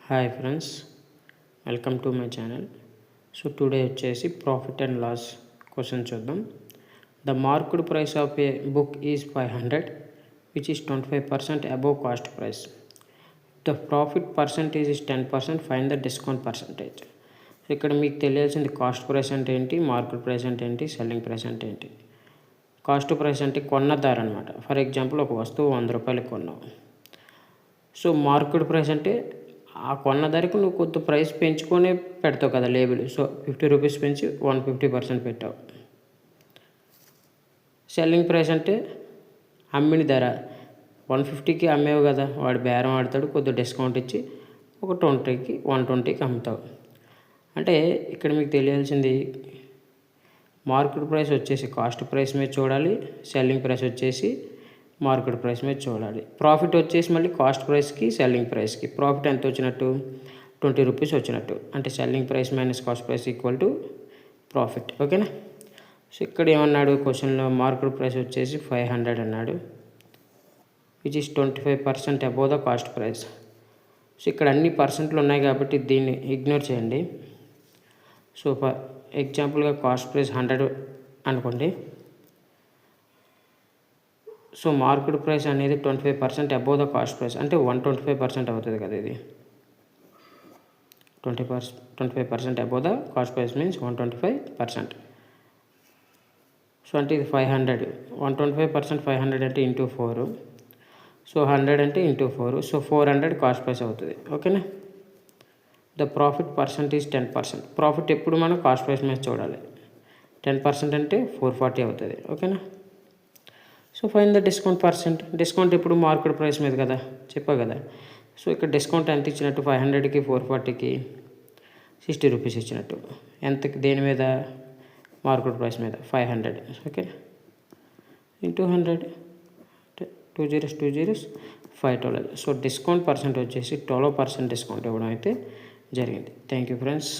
Hi friends, welcome to my channel. So today వచ్చేసి profit and loss question చూద్దాం. The marked price of A book is 500 which is 25% above cost price. The profit percentage is 10%. Find the discount percentage. ఇక్కడ మీకు తెలియాల్సింది cost price అంటే ఏంటి, market price అంటే ఏంటి, selling price అంటే ఏంటి. కాస్ట్ ప్రైస్ అంటే కొన్న ధర అనమాట. ఫర్ ఎగ్జాంపుల్ ఒక వస్తువు 100 రూపాయలకి కొన్నావు. సో మార్కెట్ ప్రైస్ అంటే ఆ కొన్న ధరకు నువ్వు కొద్ది ప్రైస్ పెంచుకొనే పెడతావు కదా లేబుల్. సో 50 రూపీస్ పెంచి 150% పెట్టావు. సెల్లింగ్ ప్రైస్ అంటే అమ్మిన ధర 150కి అమ్మేవు కదా, వాడు బేరం ఆడతాడు, కొద్ది డిస్కౌంట్ ఇచ్చి ఒక 20కి 120కి అమ్ముతావు. అంటే ఇక్కడ మీకు తెలియాల్సింది మార్కెట్ ప్రైస్ వచ్చేసి కాస్ట్ ప్రైస్ మీద చూడాలి, సెల్లింగ్ ప్రైస్ వచ్చేసి మార్కెట్ ప్రైస్ మీద చూడాలి. ప్రాఫిట్ వచ్చేసి మళ్ళీ కాస్ట్ ప్రైస్కి సెల్లింగ్ ప్రైస్కి. ప్రాఫిట్ ఎంత వచ్చినట్టు, 20 రూపీస్ వచ్చినట్టు. అంటే selling price minus cost price equal to profit. ఓకేనా. సో ఇక్కడ ఏమన్నాడు క్వశ్చన్లో, మార్కెట్ ప్రైస్ వచ్చేసి 500 అన్నాడు, which is 25% above the cost price. So ఇక్కడ అన్ని పర్సెంట్లు ఉన్నాయి కాబట్టి దీన్ని ఇగ్నోర్ చేయండి. సో ఫర్ ఎగ్జాంపుల్గా కాస్ట్ ప్రైస్ 100 అనుకోండి. సో మార్కెట్ ప్రైస్ అనేది 25% అబోవ్ ద కాస్ట్ ప్రైస్ అంటే 125% అవుతుంది కదా. ఇది 25% above the cost price means 125%. So అంటే ఇది 500, 125% 500 అంటే ఇంటూ 4. సో 100 అంటే ఇంటూ 4. సో 400 కాస్ట్ ప్రైస్ అవుతుంది. ఓకేనా. The profit percentage 10%. ప్రాఫిట్ ఎప్పుడు మనం కాస్ట్ ప్రైస్ మీద చూడాలి. 10% అంటే 440 అవుతుంది. ఓకేనా. So fine the discount percent. Discount ఇప్పుడు మార్కెట్ ప్రైస్ మీద కదా, చెప్పా కదా. సో ఇక్కడ డిస్కౌంట్ ఎంత ఇచ్చినట్టు, 500కి 440కి 60 రూపీస్ ఇచ్చినట్టు. ఎంతకి, దేని మీద, మార్కెట్ ప్రైస్ మీద 500. Okay, into 100 2 zeros 2 zeros 512. So discount percent వచ్చేసి 12% డిస్కౌంట్ ఇవ్వడం అయితే జరిగింది. Thank you friends.